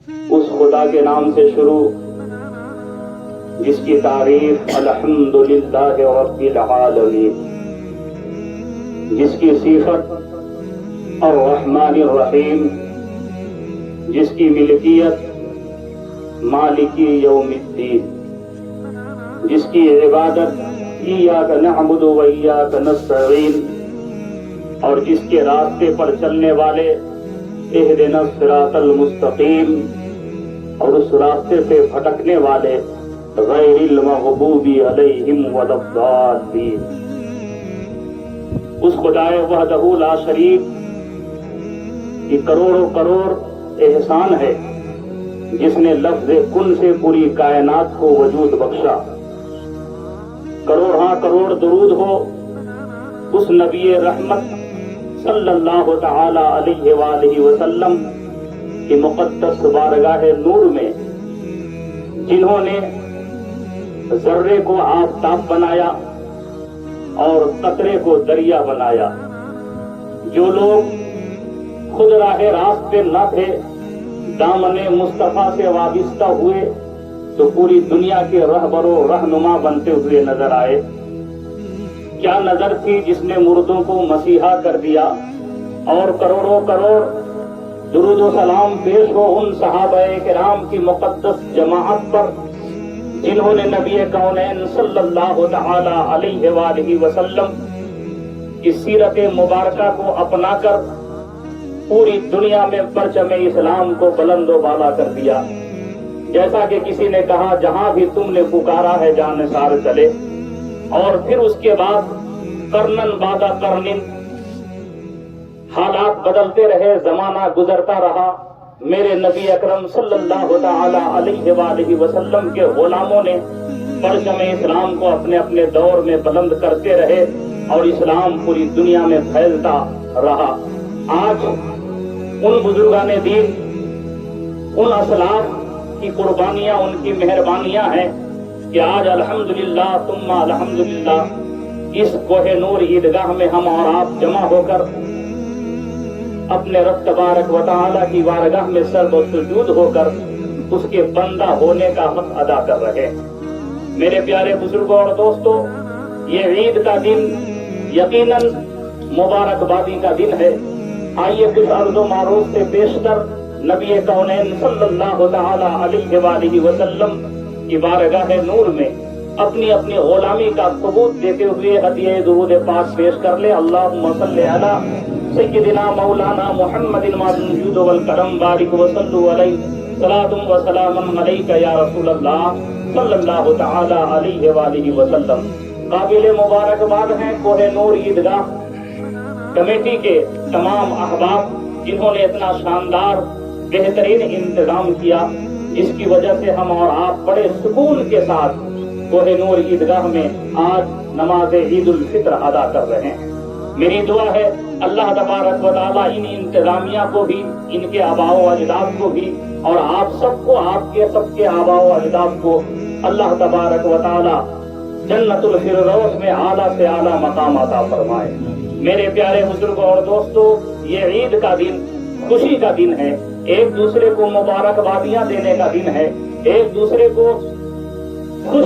اس خدا کے نام سے شروع جس کی تعریف الحمدللہ رب العالمین، جس کی صفت الرحمن الرحیم، جس کی ملکیت مالک یوم الدین، جس کی عبادت ایاک نعبد و ایاک نستعین، اور جس کے راستے پر چلنے والے اہدنا الصراط المستقیم، اور اس راستے سے بھٹکنے والے غیر المغضوب علیہم ولا الضالین۔ اس خدائے وحدہ لا شریک کی کروڑوں کروڑ احسان ہے جس نے لفظ کن سے پوری کائنات کو وجود بخشا۔ کروڑ ہاں کروڑ درود ہو اس نبی رحمت صلی اللہ تعالی علیہ وآلہ وسلم کی مقدس بارگاہ نور میں، جنہوں نے ذرے کو آفتاب بنایا اور قطرے کو دریا بنایا۔ جو لوگ خود راہ راست پہ نہ تھے، دامن مصطفیٰ سے وابستہ ہوئے تو پوری دنیا کے رہبر و رہنما بنتے ہوئے نظر آئے۔ کیا نظر تھی جس نے مردوں کو مسیحا کر دیا، اور کروڑوں کروڑ درود و سلام پیش ہو ان صحابہ کرام کی مقدس جماعت پر جنہوں نے نبی کونین صلی اللہ تعالی علیہ وآلہ وسلم کی سیرت مبارکہ کو اپنا کر پوری دنیا میں پرچم اسلام کو بلند و بالا کر دیا۔ جیسا کہ کسی نے کہا، جہاں بھی تم نے پکارا ہے جان نثار چلے۔ اور پھر اس کے بعد قرنن بعد قرنن حالات بدلتے رہے، زمانہ گزرتا رہا۔ میرے نبی اکرم صلی اللہ تعالی علیہ وآلہ وسلم کے غلاموں نے پرچم اسلام کو اپنے اپنے دور میں بلند کرتے رہے اور اسلام پوری دنیا میں پھیلتا رہا۔ آج ان بزرگان دین، ان اسلاف کی قربانیاں، ان کی مہربانیاں ہیں کہ آج الحمدللہ ثم الحمدللہ اس کوہ نور عیدگاہ میں ہم اور آپ جمع ہو کر اپنے رب تبارک و تعالی کی بارگاہ میں سر و سجود ہو کر اس کے بندہ ہونے کا حق ادا کر رہے ہیں۔ میرے پیارے بزرگوں اور دوستوں، یہ عید کا دن یقیناً مبارکبادی کا دن ہے۔ آئیے کچھ عرض و معروف سے بیشتر نبی کونین صلی اللہ تعالی علیہ وآلہ وسلم کی بارگاہ نور میں اپنی اپنی غلامی کا ثبوت دیتے ہوئے ہدیہ درود پاک پیش کر لے۔ اللہم صلی علی سیدنا مولانا محمد الجود والکرم بارک وصلوا علیہ صلاۃ و سلام علیک یا رسول اللہ صلی اللہ تعالی علیہ وآلہ وسلم۔ قابل مبارکباد ہیں کوہ نور عیدگاہ کمیٹی کے تمام احباب جنہوں نے اتنا شاندار بہترین انتظام کیا، جس کی وجہ سے ہم اور آپ بڑے سکون کے ساتھ کوہ نور عیدگاہ میں آج نماز عید الفطر ادا کر رہے ہیں۔ میری دعا ہے اللہ تبارک و تعالیٰ ان انتظامیہ کو بھی، ان کے آباء و اجداد کو بھی، اور آپ سب کو، آپ کے سب کے آباء و اجداد کو اللہ تبارک و تعالیٰ جنت الفردوس میں اعلیٰ سے اعلیٰ مقام عطا فرمائے۔ میرے پیارے بزرگوں اور دوستوں، یہ عید کا دن خوشی کا دن ہے، ایک دوسرے کو مبارکبادیاں دینے کا دن ہے، ایک دوسرے کو خوش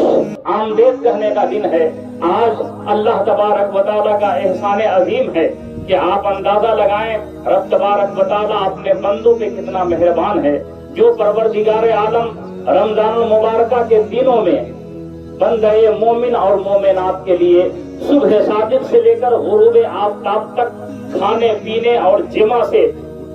آمدید کہنے کا دن ہے۔ آج اللہ تبارک و تعالیٰ کا احسان عظیم ہے کہ آپ اندازہ لگائیں رب تبارک و تعالیٰ اپنے بندوں پہ کتنا مہربان ہے، جو پروردگار عالم رمضان المبارکہ کے دنوں میں بندے مومن اور مومنات کے لیے صبح صادق سے لے کر غروب آفتاب تک کھانے پینے اور جمع سے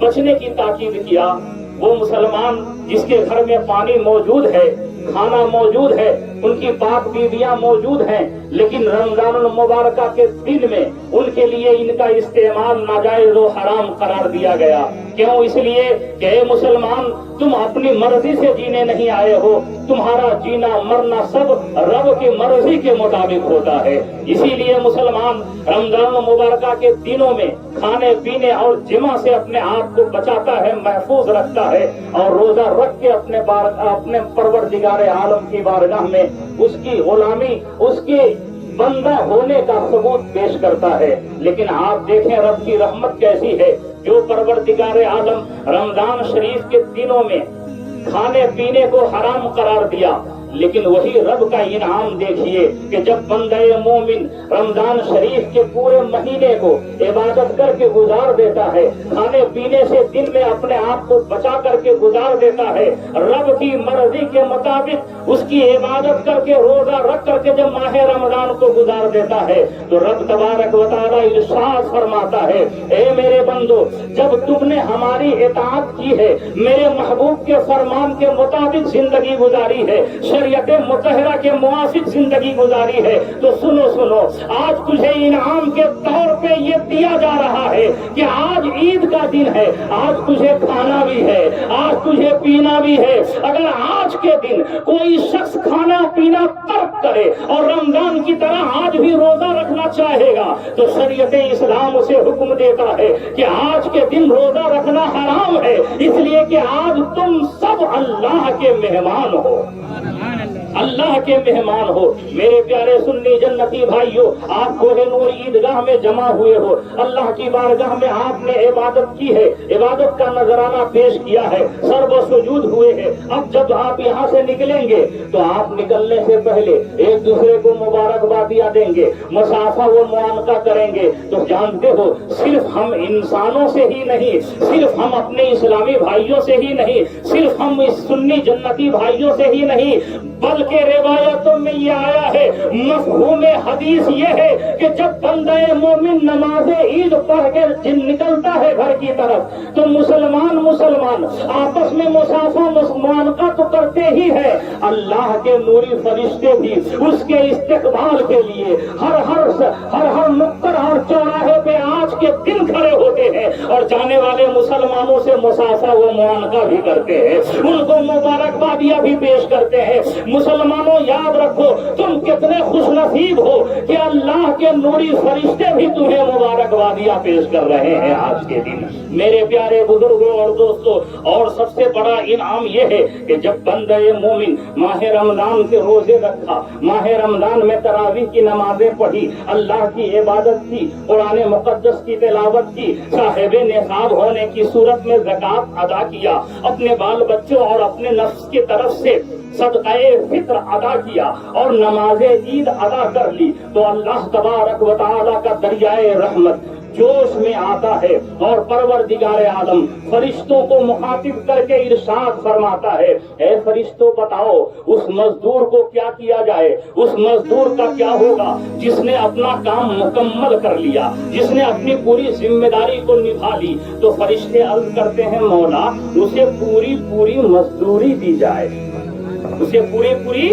بچنے کی تاکید کیا۔ وہ مسلمان جس کے گھر میں پانی موجود ہے، کھانا موجود ہے، ان کی پاک بیویاں موجود ہیں، لیکن رمضان المبارکہ کے دن میں ان کے لیے ان کا استعمال ناجائز و حرام قرار دیا گیا۔ کیوں؟ اس لیے کہ اے مسلمان، تم اپنی مرضی سے جینے نہیں آئے ہو، تمہارا جینا مرنا سب رب کی مرضی کے مطابق ہوتا ہے۔ اسی لیے مسلمان رمضان المبارکہ کے دنوں میں کھانے پینے اور جمع سے اپنے آپ کو بچاتا ہے، محفوظ رکھتا ہے، اور روزہ رکھ کے اپنے پروردگار عالم کی بارگاہ میں اس کی غلامی، اس کی بندہ ہونے کا ثبوت پیش کرتا ہے۔ لیکن آپ دیکھیں رب کی رحمت کیسی ہے، جو پروردگار عالم رمضان شریف کے دنوں میں کھانے پینے کو حرام قرار دیا، لیکن وہی رب کا انعام دیکھیے کہ جب بندہ مومن رمضان شریف کے پورے مہینے کو عبادت کر کے گزار دیتا ہے، کھانے پینے سے دن میں اپنے آپ کو بچا کر کے گزار دیتا ہے، رب کی مرضی کے مطابق اس کی عبادت کر کے روزہ رکھ کر کے جب ماہ رمضان کو گزار دیتا ہے تو رب تبارک و تعالیٰ ارشاد فرماتا ہے، اے میرے بندو، جب تم نے ہماری اطاعت کی ہے، میرے محبوب کے فرمان کے مطابق زندگی گزاری ہے، شریعت مطہرہ کے موافق زندگی گزاری ہے، تو سنو آج تجھے انعام کے طور پہ یہ دیا جا رہا ہے کہ آج عید کا دن ہے، آج تجھے کھانا بھی ہے، آج تجھے پینا بھی ہے۔ اگر آج کے دن کوئی شخص کھانا پینا ترک کرے اور رمضان کی طرح آج بھی روزہ رکھنا چاہے گا تو شریعت اسلام اسے حکم دیتا ہے کہ آج کے دن روزہ رکھنا حرام ہے، اس لیے کہ آج تم سب اللہ کے مہمان ہو، اللہ کے مہمان ہو۔ میرے پیارے سنی جنتی بھائیوں، آپ کوہ نور عیدگاہ میں جمع ہوئے ہو، اللہ کی بارگاہ میں آپ نے عبادت کی ہے، عبادت کا نذرانہ پیش کیا ہے، سر و سجود ہوئے ہیں۔ اب جب آپ یہاں سے نکلیں گے تو آپ نکلنے سے پہلے ایک دوسرے کو مبارکبادیاں دیں گے، مصافحہ و معانقہ کریں گے۔ تو جانتے ہو، صرف ہم انسانوں سے ہی نہیں، صرف ہم اپنے اسلامی بھائیوں سے ہی نہیں، صرف ہم اس سنی جنتی بھائیوں سے ہی نہیں، بلکہ روایتوں میں یہ آیا ہے، مفہوم حدیث یہ ہے کہ جب بندہ مومن نماز عید پڑھ کے نکلتا ہے گھر کی طرف تو مسلمان آپس میں مصافحہ معانقہ تو کرتے ہی ہے، اللہ کے نوری فرشتے بھی اس کے استقبال کے لیے ہر نکڑ اور چوراہے پہ آج کے دن کھڑے ہوتے ہیں اور جانے والے مسلمانوں سے مصافحہ و معانقہ بھی کرتے ہیں، ان کو مبارکبادیاں بھی پیش کرتے ہیں۔ مسلمانوں یاد رکھو، تم کتنے خوش نصیب ہو کہ اللہ کے نوری فرشتے بھی تمہیں مبارکبادیاں پیش کر رہے ہیں آج کے دن۔ میرے پیارے بزرگوں اور دوستوں، اور سب سے بڑا انعام یہ ہے کہ جب بندہ مومن ماہ رمضان کے روزے رکھا، ماہ رمضان میں تراویح کی نمازیں پڑھی، اللہ کی عبادت کی، قرآن مقدس کی تلاوت کی، صاحب نصاب ہونے کی صورت میں زکوٰۃ ادا کیا، اپنے بال بچوں اور اپنے نفس کی طرف سے صدقہ فطر ادا کیا اور نماز عید ادا کر لی، تو اللہ تبارک و تعالیٰ کا دریائے رحمت جوش میں آتا ہے اور پروردگار عالم فرشتوں کو مخاطب کر کے ارشاد فرماتا ہے، اے فرشتوں بتاؤ اس مزدور کو کیا کیا جائے، اس مزدور کا کیا ہوگا جس نے اپنا کام مکمل کر لیا، جس نے اپنی پوری ذمہ داری کو نبھا لی۔ تو فرشتے عرض کرتے ہیں، مولا اسے پوری مزدوری دی جائے، اسے پوری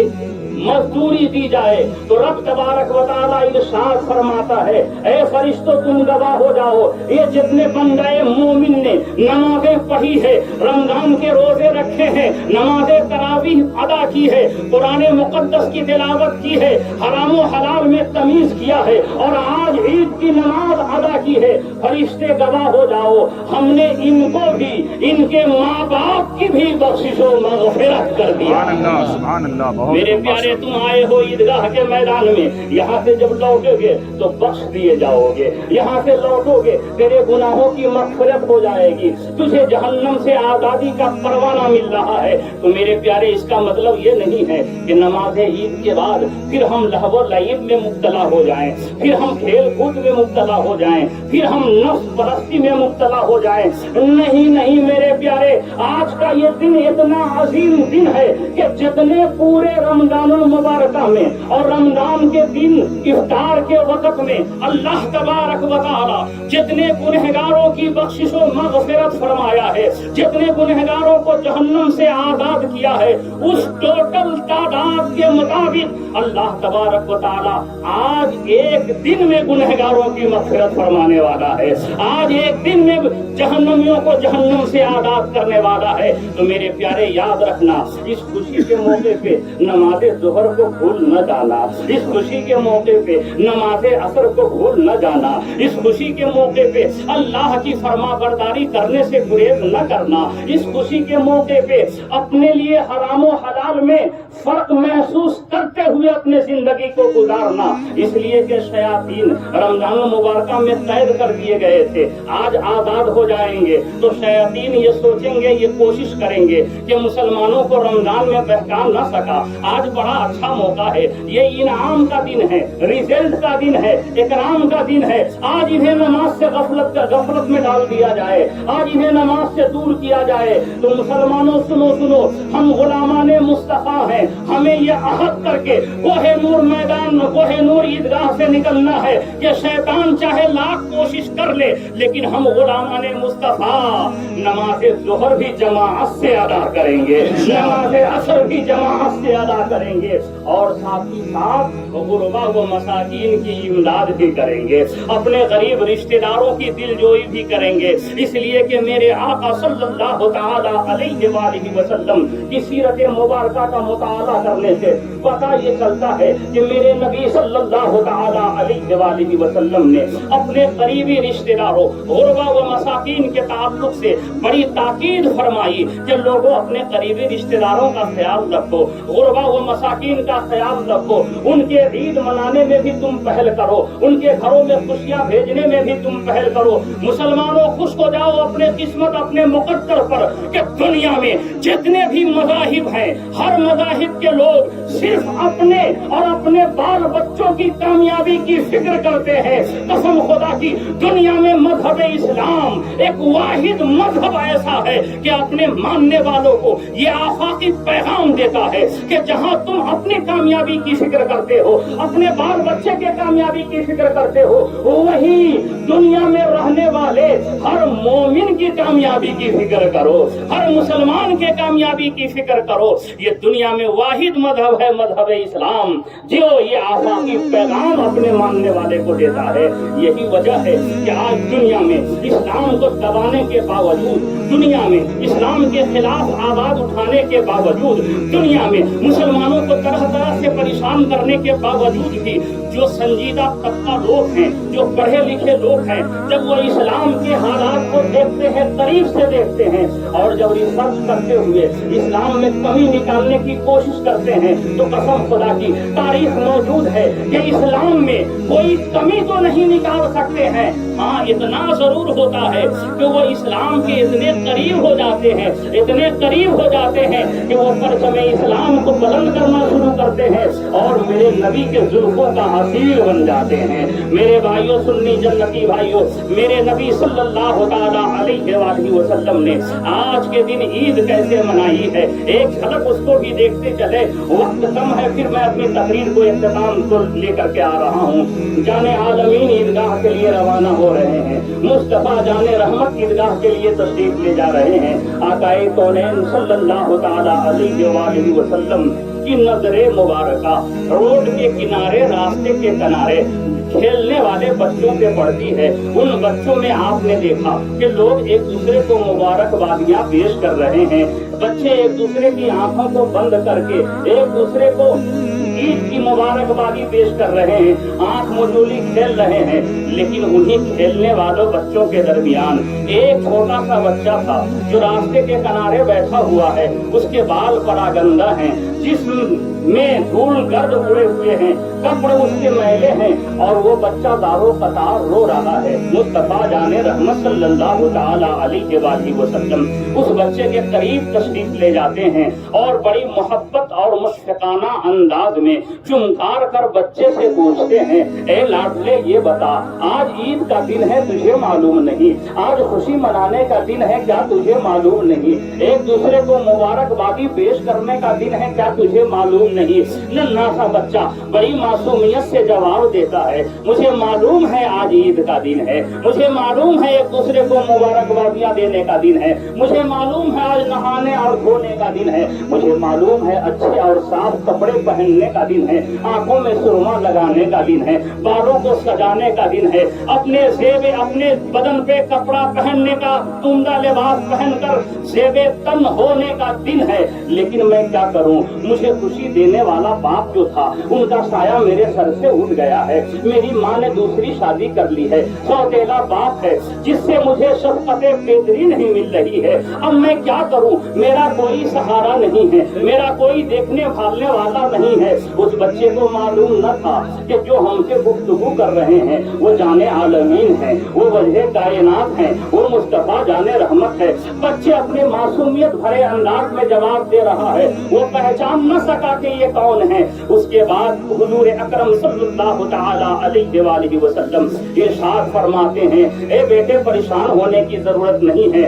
مزدوری دی جائے۔ تو رب تبارک و تعالیٰ ارشاد فرماتا ہے، اے فرشتوں تم گواہ ہو جاؤ، یہ جتنے بندے مومن نے نمازیں پڑھی ہے، رمضان کے روزے رکھے ہیں، نماز تراویح ادا کی ہے، قرآن مقدس کی تلاوت کی ہے، حرام و حلال میں تمیز کیا ہے اور آج عید کی نماز ادا کی ہے، فرشتے گواہ ہو جاؤ، ہم نے ان کو بھی، ان کے ماں باپ کی بھی بخشش و مغفرت کر دیا۔ سبحان اللہ۔ میرے پیارے، تم آئے ہو عیدگاہ کے میدان میں، یہاں سے جب لوٹو گے تو بخش دیے جاؤ گے، یہاں سے لوٹو گے تیرے گناہوں کی مغفرت ہو جائے گی، تجھے جہنم سے آزادی کا پروانہ مل رہا ہے۔ تو میرے پیارے، اس کا مطلب یہ نہیں ہے کہ نماز عید کے بعد پھر ہم لہو و لعب میں مبتلا ہو جائیں، پھر ہم کھیل کود میں مبتلا ہو جائیں، پھر ہم نفس پرستی میں مبتلا ہو جائیں۔ نہیں میرے پیارے، آج کا یہ دن اتنا عظیم دن ہے کہ جتنے پورے رمضان المبارکہ میں اور رمضان کے دن افطار کے وقت میں اللہ تبارک و تعالی جتنے گنہگاروں کی بخشش و مغفرت فرمایا ہے، جتنے گنہگاروں کو جہنم سے آزاد کیا ہے، اس ٹوٹل تعداد کے مطابق اللہ تبارک و تعالی آج ایک دن میں گنہگاروں کی مغفرت فرمانے والا ہے، آج ایک دن میں جہنمیوں کو جہنم سے آزاد کرنے والا ہے۔ تو میرے پیارے یاد رکھنا، اس خوشی کے موقع پہ نماز ظہر کو بھول نہ جانا، اس خوشی کے موقع پہ نماز عصر کو بھول نہ جانا، اس خوشی کے موقع پہ اللہ کی فرما برداری کرنے سے گریز نہ کرنا، اس خوشی کے موقع پہ اپنے لیے حرام و حلال میں فرق محسوس کرتے ہوئے اپنے زندگی کو گزارنا، اس لیے کہ شیاطین रमजान मुबारक में कैद कर दिए गए थे, आज आजाद हो जाएंगे तो शैतान ये सोचेंगे, ये कोशिश करेंगे कि मुसलमानों को रमजान में बहका न सका। आज बड़ा अच्छा मौका है, ये इनाम का दिन है, रिजल्ट का दिन है, इकराम का दिन है। आज इन्हें नमाज से गफलत में डाल दिया जाए, आज इन्हें नमाज से दूर किया जाए। तो मुसलमानों सुनो सुनो, हम गुलामाने मुस्तफा हैं, हमें ये अहद करके कोहे नूर मैदान, कोहे नूर ईदगाह से निकलना है कि शैतान चाहे लाख कोशिश कर ले, लेकिन हम गुलामाने मुस्तफा नमाज़े ज़ोहर भी जमाअत से अदा करेंगे, नमाज़े असर भी जमाअत से अदा करेंगे, और साथ ही साथ गुरबा व मसाकीन की इमदाद भी करेंगे, अपने गरीब रिश्तेदारों की दिलजोई भी करेंगे। इसलिए कि मेरे आका सल्लल्लाहु तआला अलैहि वसल्लम की सीरत मुबारका का मुताला करने से पता ये चलता है कि मेरे नबी सल्लल्लाहु तआला अलैहि वसल्लम ने अपने करीबी रिश्तेदारों गुरबा व मसाकीन के ताल्लुक से बड़ी ताकीद फरमाई कि लोगों अपने करीबी रिश्तेदारों का ख्याल रखो, गुरबा व मसाकीन का ख्याल रखो, उनके ईद मनाने में भी तुम पहल करो, उनके घरों में खुशियां भेजने में भी तुम पहल करो। मुसलमानों खुश हो जाओ अपने किस्मत, अपने मुकद्दर पर कि दुनिया में जितने भी मज़ाहिब हैं, हर मज़ाहिब के लोग सिर्फ अपने और अपने बाल बच्चों की कामयाबी की फिक्र करते हैं। कसम खुदा की, दुनिया में मजहब इस्लाम एक वाहिद मजहब ऐसा है कि अपने मानने वालों को ये आफाकी पैगाम देता है कि जहां तुम अपनी कामयाबी की फिक्र करते हो, अपने बाल बच्चे के कामयाबी की फिक्र करते हो, वही दुनिया में रहने वाले हर मोमिन की कामयाबी की फिक्र करो, हर मुसलमान के कामयाबी की फिक्र करो। ये दुनिया में वाहिद मजहब है, मजहब इस्लाम, जो ये आफाकी पैगाम अपने मानने वाले को देता है। यही वजह है कि आज दुनिया में इस्लाम को दबाने के बावजूद, दुनिया में इस्लाम के खिलाफ आवाज उठाने के बावजूद, दुनिया में मुसलमानों को तरह तरह से परेशान करने के बावजूद भी जो संजीदा तबका लोग हैं, जो पढ़े लिखे लोग हैं, जब वो इस्लाम के हालात को देखते हैं, करीब से देखते हैं, और जब रिसर्च करते हुए इस्लाम में कमी निकालने की कोशिश करते हैं, तो कसम खुदा की तारीख मौजूद है कि इस्लाम में कोई कमी तो नहीं निकाल सकते हैं। हाँ, इतना जरूर होता है कि वो इस्लाम के इतने करीब हो जाते हैं, इतने करीब हो जाते हैं कि वो परचम इस्लाम को बुलंद करना शुरू करते हैं और मेरे नबी के जुल्फों का हसीर बन जाते हैं। मेरे भाइयों, सुन्नी जन्नती भाइयों, मेरे नबी सल्लल्लाहु तआला अलैहि वसल्लम ने आज के दिन ईद कैसे मनाई है, एक झलक उसको भी देखते चले। वक्त कम है, फिर मैं अपनी तकरीर को इख्तिताम को लेकर के आ रहा हूँ। जाने आलमीन ईदगाह के लिए रवाना हो रहे हैं, मुस्तफा जाने रहमत ईदगाह के लिए तशरीफ ले जा रहे हैं। आकाए कौनैन सल्लल्लाहु तआला अलैहि वसल्लम की नजरे मुबारका रोड के किनारे, रास्ते के किनारे खेलने वाले बच्चों पे पड़ती है। उन बच्चों में आपने देखा कि लोग एक दूसरे को मुबारकबादियां पेश कर रहे हैं। बच्चे एक दूसरे की आंखों को बंद करके एक दूसरे को ईद की मुबारकबादी पेश कर रहे हैं, आंख मजूली खेल रहे हैं। लेकिन उन्हीं खेलने वालों बच्चों के दरमियान एक छोटा सा बच्चा था जो रास्ते के किनारे बैठा हुआ है, उसके बाल परागंदा हैं, जिस्म में धूल गर्द उड़े हुए हैं, कपड़े उसके मैले हैं, और वो बच्चा दारो कतार रो रहा है। मुस्तफा जाने रहमत सल्लल्लाहु तआला अलैहि वसल्लम उस बच्चे के करीब तशरीफ ले जाते हैं और बड़ी मोहब्बत और मुशफ़िकाना अंदाज में चुमकार कर बच्चे से पूछते हैं, ए लाडले, ये बता, आज ईद का दिन है, तुझे मालूम नहीं? आज खुशी मनाने का दिन है, क्या तुझे मालूम नहीं? एक दूसरे को मुबारकबादी पेश करने का दिन है, क्या तुझे मालूम नहीं? नन्हा सा बच्चा बड़ी मासूमियत से जवाब देता है, मुझे मालूम है आज ईद का दिन है, मुझे मालूम है एक दूसरे को मुबारकबादियां देने का दिन है, मुझे मालूम है आज नहाने और धोने का दिन है, मुझे मालूम है अच्छे और साफ कपड़े पहनने का दिन है, आंखों में सुरमा लगाने का दिन है, बालों को सजाने का दिन दिन है, अपने ज़ेबे अपने बदन पे कपड़ा पहनने का, उम्दा लिबास पहनकर ज़ेबे तन होने का दिन है। लेकिन मैं क्या करूं, मुझे खुशी देने वाला बाप जो था उनका साया मेरे सर से उठ गया है। मेरी माँ ने दूसरी शादी कर ली है, सौतेला बाप है जिससे मुझे शफ़क़त बेदरी नहीं मिल रही है। अब मैं क्या करूं, मेरा कोई सहारा नहीं है, मेरा कोई देखने भालने वाला नहीं है। उस बच्चे को मालूम न था कि जो हमसे गुफ्तगू कर रहे हैं वो जाने आलमीन है, वो वजह कायनात है, वो मुस्तफा जाने रहमत है। बच्चे अपने मासूमियत भरे अंदाज में जवाब दे रहा है, वो पहचान न सका कि ये कौन है। उसके बाद हुजूर अकरम सल्लल्लाहु तआला अलैहि वसल्लम इरशाद फरमाते हैं, ए बेटे परेशान होने की जरूरत नहीं है,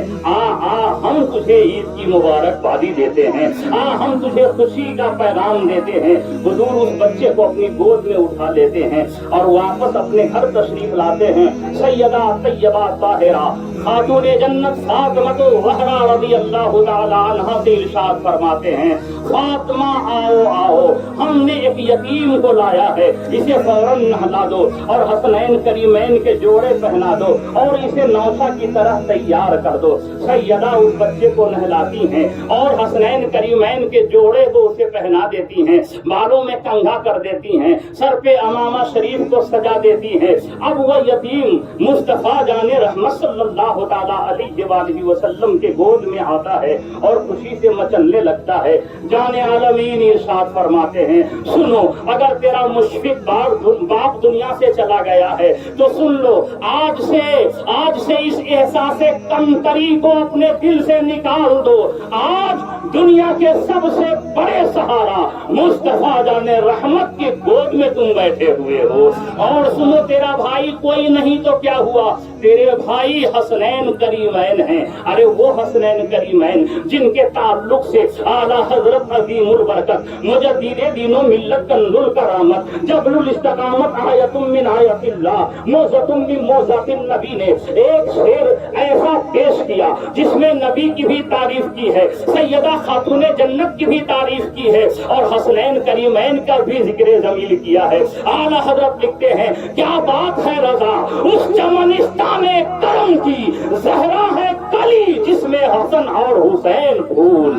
हम तुझे ईद की मुबारकबादी देते हैं, हम तुझे खुशी का पैगाम देते हैं। हुजूर उस बच्चे को अपनी गोद में उठा लेते हैं और वापस अपने घर तशरीफ लाते हैं। सैयदा तैयबा ताहिरा खातूने जन्नत फातिमा ज़हरा रज़ियल्लाहु तआला अन्हा से इरशाद फरमाते हैं, फातिमा आओ आओ, हमने एक यतीम को लाया है, इसे फौरन नहला दो और हसनैन करीमैन के जोड़े पहना दो और इसे नौशा की तरह तैयार कर दो। सैयदा उस बच्चे को नहलाती हैं और हसनैन करीमैन के जोड़े को उसे पहना देती हैं, बालों में कंघा कर देती हैं, सर पे अमामा शरीफ को सजा देती हैं। अब वह यतीम मुस्तफा जाने रहमत सल्लल्लाहु तआला अलैहि वसल्लम के गोद में आता है और खुशी से मचलने लगता है। जाने आलमीन इरशाद फरमाते हैं, सुनो, अगर तेरा मुशफिक बाप दुनिया से चला गया है तो सुन लो, आज से इस एहसास कमतरी को अपने दिल से निकाल दो। आज दुनिया के सबसे बड़े सहारा मुस्तफा जाने रहमत की गोद में तुम बैठे हुए हो। और सुनो, तेरा भाई कोई नहीं तो क्या हुआ, तेरे भाई हसनैन करीमैन हैं। अरे वो हसनैन करीमैन जिनके ताल्लुक से आला हजरत अज़ीमुल बरकत मुजद्दिदे दीनो मिल्लत कंजुल करामत जबलुल इस्तिकामत आयतुम मिन आयतिल्लाह मौज़तुम मिन मौज़ातिन नबी ने एक शेर ऐसा पेश किया जिसमें नबी की भी तारीफ की है, सैयदा खातूने जन्नत की भी तारीफ की है और हसनैन करीमैन का भी जिक्र जमील किया है। आला हजरत लिखते हैं, क्या बात है रजा उस चमनिस्तान करम की, ज़हरा है कली जिसमें हसन और हुसैन फूल,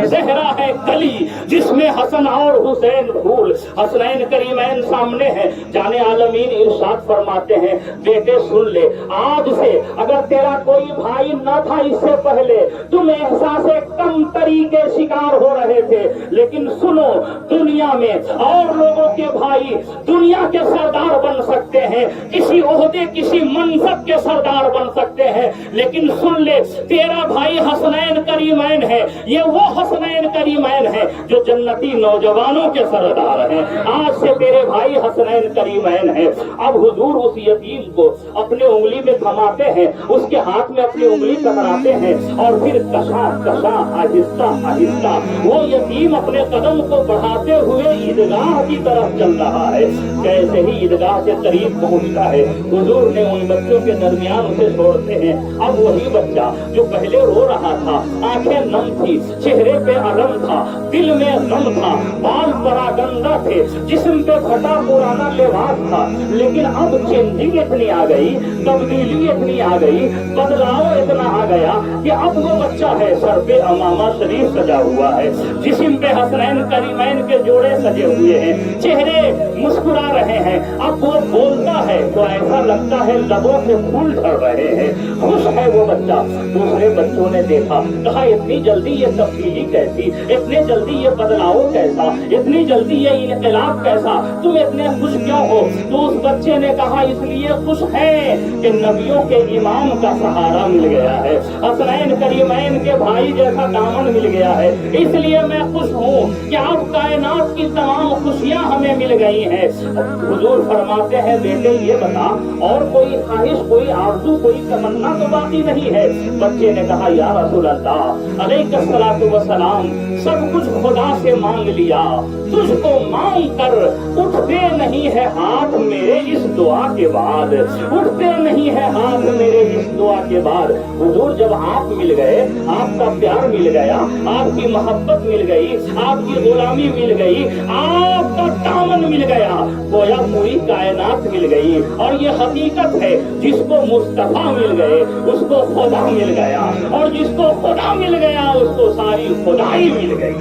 ज़हरा है कली जिसमें हसन और हुसैन फूल। हसनैन करीमैन सामने है। जाने आलमीन इरशाद फरमाते हैं, बेटे सुन ले, आज से अगर तेरा कोई भाई न था इससे पहले तुम एहसास कमतरी के शिकार हो रहे थे, लेकिन सुनो, दुनिया में और लोगों के भाई दुनिया के सरदार बन सकते हैं, किसी ओहदे किसी मनसब के सरदार बन सकते हैं, लेकिन सुन ले, तेरा भाई हसनैन करीमैन है। ये वो हसनैन करीमैन है जो जन्नती नौजवानों के सरदार हैं। आज से तेरे भाई हसनैन करीमैन है। अब हुजूर उस यतीम को अपने उंगली में थमाते हैं, उसके हाथ में अपनी उंगली पकड़ाते हैं और फिर कशा कशा आहिस्ता आहिस्ता वो यतीम अपने कदम को बढ़ाते हुए ईदगाह की तरफ चल रहा है। कैसे ही ईदगाह के करीब पहुंचता है, हुजूर ने उन बच्चों के दरमियान उसे छोड़ते हैं। अब वही बच्चा जो पहले रो रहा था, आंखें नम थी, चेहरे पे अलम था, दिल में गम था, बाल परागंदा थे, जिस्म पे फटा पुराना लिबास था, लेकिन अब चेंजिंग इतनी आ गई, तब्दीली इतनी आ गई, बदलाव इतना आ गया कि अब वो बच्चा है, सर पे अमामा शरीफ सजा हुआ है, जिस्म पे हसनैन करीमैन के जोड़े सजे हुए हैं, चेहरे मुस्कुरा रहे हैं। अब वो बोलता है तो ऐसा लगता है लबों से फूल झड़ रहे हैं, खुश है वो बच्चा। दूसरे बच्चों ने देखा, कहा इतनी जल्दी ये तब्दीली कैसी, इतने जल्दी ये बदलाव कैसा, इतनी जल्दी ये इनकलाब कैसा, तुम इतने खुश क्यों हो? तो उस बच्चे ने कहा, इसलिए खुश है कि नबियों के इमाम का सहारा मिल गया है, हसनैन करीमैन के भाई जैसा दामन मिल गया है, इसलिए मैं खुश हूँ कि अब कायनात की तमाम खुशियाँ हमें मिल गई हैं। हुजूर फरमाते हैं, बेटे ये बता, और कोई ख्वाहिश, कोई आरज़ू, कोई तमन्ना तो बाकी नहीं है? बच्चे ने कहा, या रसूल अल्लाह अलैहिस्सलातु वस्सलाम, सब कुछ खुदा से मांग लिया, तुझको मांग कर उठते नहीं है हाथ मेरे इस दुआ के बाद, उठते नहीं है हाथ मेरे इस दुआ کے بعد حضور جب آپ مل گئے، آپ کا پیار مل گیا، آپ کی محبت مل گئی، آپ کی غلامی مل گئی، آپ کا دامن مل گیا، گویا پوری کائنات مل گئی۔ اور یہ حقیقت ہے، جس کو مصطفیٰ مل گئے اس کو خدا مل گیا، اور جس کو خدا مل گیا اس کو ساری خدائی مل گئی۔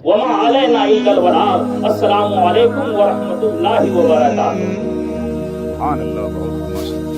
وما علینا الا البلاغ۔ السلام علیکم ورحمۃ اللہ وبرکاتہ۔ سبحان اللہ، بہت ماشاء اللہ۔